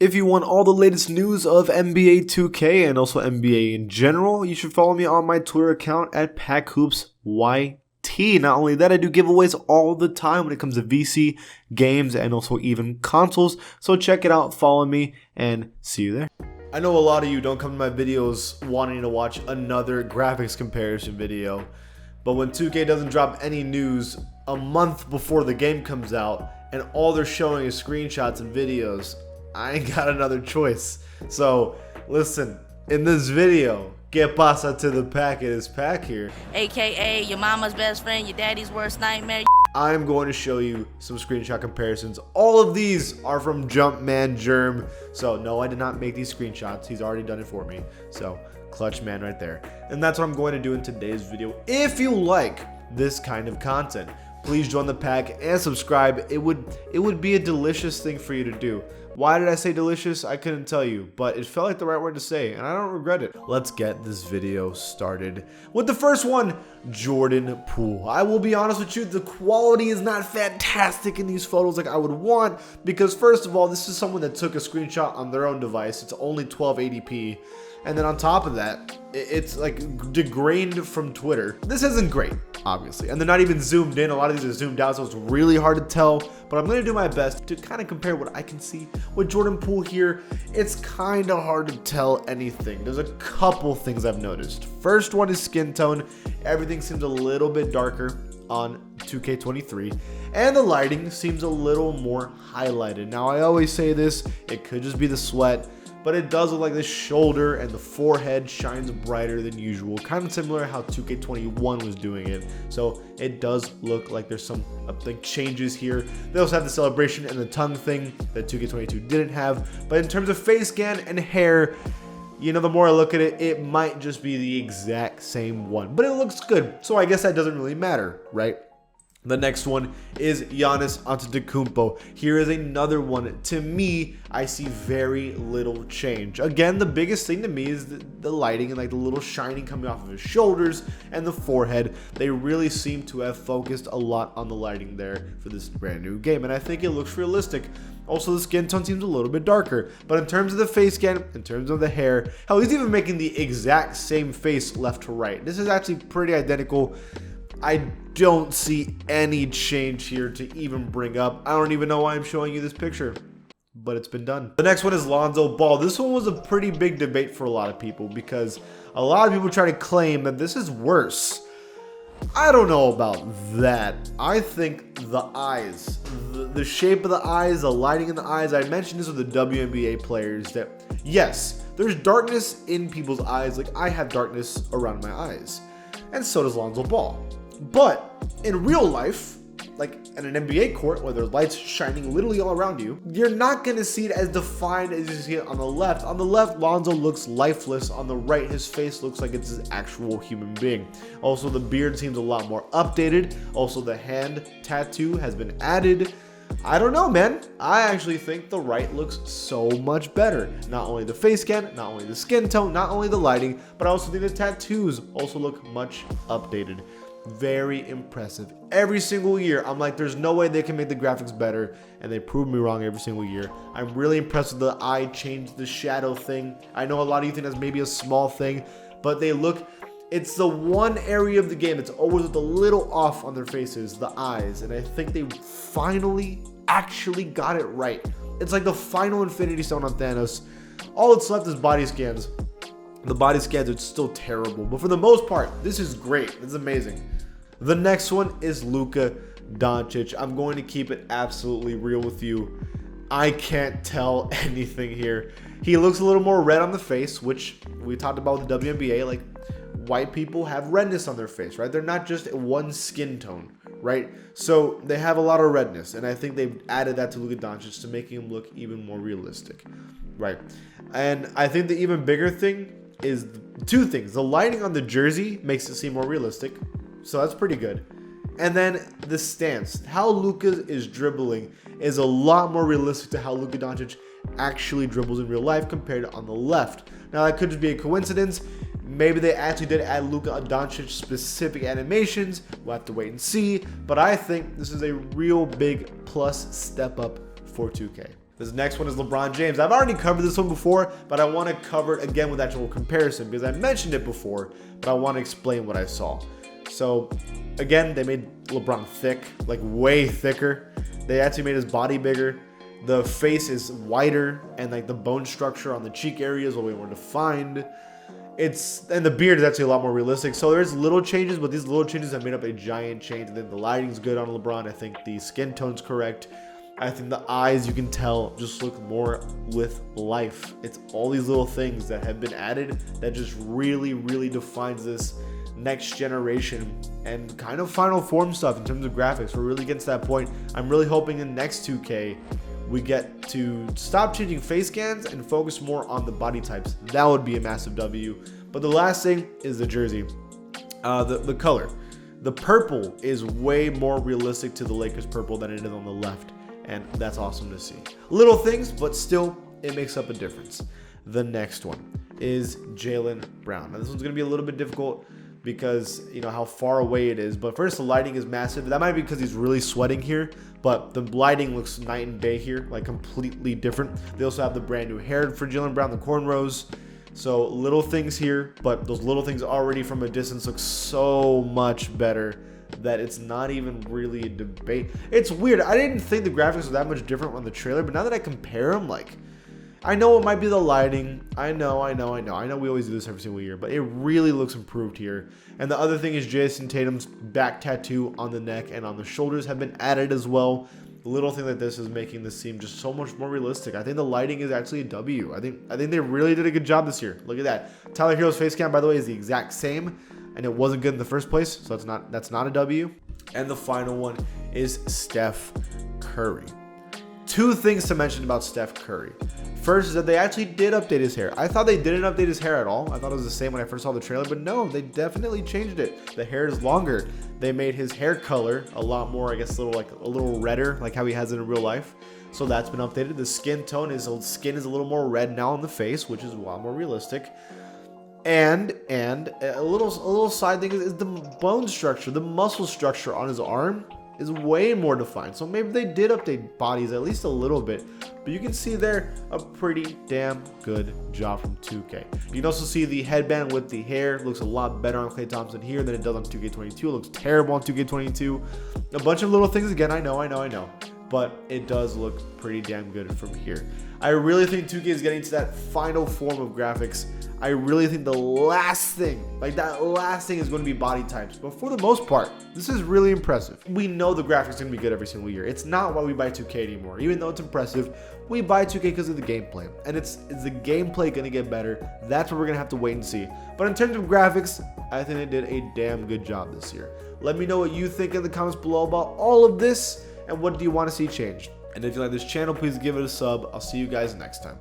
If you want all the latest news of NBA 2K and also NBA in general, you should follow me on my Twitter account at PackHoopsYT. Not only that, I do giveaways all the time when it comes to VC, games, and also even consoles. So check it out, follow me, and see you there. I know a lot of you don't come to my videos wanting to watch another graphics comparison video, but when 2K doesn't drop any news a month before the game comes out and all they're showing is screenshots and videos, I ain't got another choice. So listen, in this video, ¿qué pasa to the pack? It is Pack here, aka your mama's best friend, your daddy's worst nightmare. I'm going to show you some screenshot comparisons. All of these are from Jumpman Germ. So no, I did not make these screenshots. He's already done it for me. So clutch man right there. And that's what I'm going to do in today's video. If you like this kind of content, please join the pack and subscribe. It would be a delicious thing for you to do. Why did I say delicious? I couldn't tell you, but it felt like the right word to say, and I don't regret it. Let's get this video started with the first one, Jordan Poole. I will be honest with you, the quality is not fantastic in these photos like I would want, because first of all, this is someone that took a screenshot on their own device. It's only 1280p. And then on top of that, it's like degraded from Twitter. This isn't great, obviously. And they're not even zoomed in. A lot of these are zoomed out, so it's really hard to tell. But I'm going to do my best to kind of compare what I can see with Jordan Poole here. It's kind of hard to tell anything. There's a couple things I've noticed. First one is skin tone. Everything seems a little bit darker on 2K23. And the lighting seems a little more highlighted. Now, I always say this. It could just be the sweat, but it does look like the shoulder and the forehead shines brighter than usual. Kind of similar how 2K21 was doing it. So it does look like there's some changes here. They also have the celebration and the tongue thing that 2K22 didn't have. But in terms of face scan and hair, you know, the more I look at it, it might just be the exact same one. But it looks good. So I guess that doesn't really matter, right? The next one is Giannis Antetokounmpo. Here is another one. To me, I see very little change. Again, the biggest thing to me is the lighting and like the little shining coming off of his shoulders and the forehead. They really seem to have focused a lot on the lighting there for this brand new game, and I think it looks realistic. Also, the skin tone seems a little bit darker, but in terms of the face scan, in terms of the hair, hell, he's even making the exact same face left to right. This is actually pretty identical. I don't see any change here to even bring up. I don't even know why I'm showing you this picture, but it's been done. The next one is Lonzo Ball. This one was a pretty big debate for a lot of people because a lot of people try to claim that this is worse. I don't know about that. I think the eyes, the shape of the eyes, the lighting in the eyes. I mentioned this with the WNBA players that yes, there's darkness in people's eyes. Like I have darkness around my eyes, and so does Lonzo Ball. But in real life, like in an NBA court where there's lights shining literally all around you, you're not going to see it as defined as you see it on the left. On the left, Lonzo looks lifeless. On the right, his face looks like it's an actual human being. Also, the beard seems a lot more updated. Also, the hand tattoo has been added. I don't know, man. I actually think the right looks so much better. Not only the face scan, not only the skin tone, not only the lighting, but I also think the tattoos also look much updated. Very impressive. Every single year, I'm like, there's no way they can make the graphics better, and they prove me wrong every single year. I'm really impressed with the eye change, the shadow thing. I know a lot of you think that's maybe a small thing, but they look, it's the one area of the game that's always a little off on their faces, the eyes, and I think they finally actually got it right. It's like the final Infinity Stone on Thanos. All that's left is body scans. The body scans are still terrible, but for the most part, this is great. It's amazing. The next one is Luka Doncic. I'm going to keep it absolutely real with you. I can't tell anything here. He looks a little more red on the face, which we talked about with the WNBA. Like, white people have redness on their face, right? They're not just one skin tone, right? So they have a lot of redness, and I think they've added that to Luka Doncic to make him look even more realistic, right? And I think the even bigger thing is two things. The lighting on the jersey makes it seem more realistic, so that's pretty good. And then the stance, how Luka is dribbling is a lot more realistic to how Luka Doncic actually dribbles in real life compared to on the left. Now that could just be a coincidence. Maybe they actually did add Luka Doncic specific animations. We'll have to wait and see. But I think this is a real big plus step up for 2K. This next one is LeBron James. I've already covered this one before, but I want to cover it again with actual comparison because I mentioned it before, but I want to explain what I saw. So again, they made LeBron thick, like way thicker. They actually made his body bigger. The face is wider, and like the bone structure on the cheek area is way more defined. And the beard is actually a lot more realistic. So there's little changes, but these little changes have made up a giant change. And then the lighting's good on LeBron. I think the skin tone's correct. I think the eyes, you can tell, just look more with life. It's all these little things that have been added that just really, really defines this next generation and kind of final form stuff in terms of graphics. We're really getting to that point. I'm really hoping in next 2K we get to stop changing face scans and focus more on the body types. That would be a massive W. But the last thing is the jersey, the color. The purple is way more realistic to the Lakers purple than it is on the left, and that's awesome to see. Little things, but still it makes up a difference. The next one is Jalen Brown. Now this one's gonna be a little bit difficult because you know how far away it is, but first the lighting is massive. That might be because he's really sweating here, but the lighting looks night and day here, like completely different. They also have the brand new hair for Jalen Brown, the cornrows. So little things here, but those little things already from a distance look so much better that it's not even really a debate. It's weird. I didn't think the graphics were that much different on the trailer, but now that I compare them, like, I know it might be the lighting. I know we always do this every single year, but it really looks improved here. And the other thing is Jason Tatum's back tattoo on the neck and on the shoulders have been added as well. The little thing like this is making this seem just so much more realistic. I think the lighting is actually a W. I think they really did a good job this year. Look at that. Tyler Hero's face cam, by the way, is the exact same, and it wasn't good in the first place, so that's not a W. And the final one is Steph Curry. Two things to mention about Steph Curry. First is that they actually did update his hair. I thought they didn't update his hair at all. I thought it was the same when I first saw the trailer, but no, they definitely changed it. The hair is longer. They made his hair color a lot more, I guess, a little redder, like how he has it in real life. So that's been updated. The skin tone is a little more red now on the face, which is a lot more realistic. And a little side thing is the bone structure, the muscle structure on his arm is way more defined. So maybe they did update bodies at least a little bit, but you can see there a pretty damn good job from 2K. You can also see the headband with the hair looks a lot better on Klay Thompson here than it does on 2K22. It looks terrible on 2K22. A bunch of little things again, I know, but it does look pretty damn good from here. I really think 2K is getting to that final form of graphics. I really think the last thing is going to be body types. But for the most part, this is really impressive. We know the graphics are going to be good every single year. It's not why we buy 2K anymore. Even though it's impressive, we buy 2K because of the gameplay. And is the gameplay going to get better? That's what we're going to have to wait and see. But in terms of graphics, I think they did a damn good job this year. Let me know what you think in the comments below about all of this and what do you want to see changed. And if you like this channel, please give it a sub. I'll see you guys next time.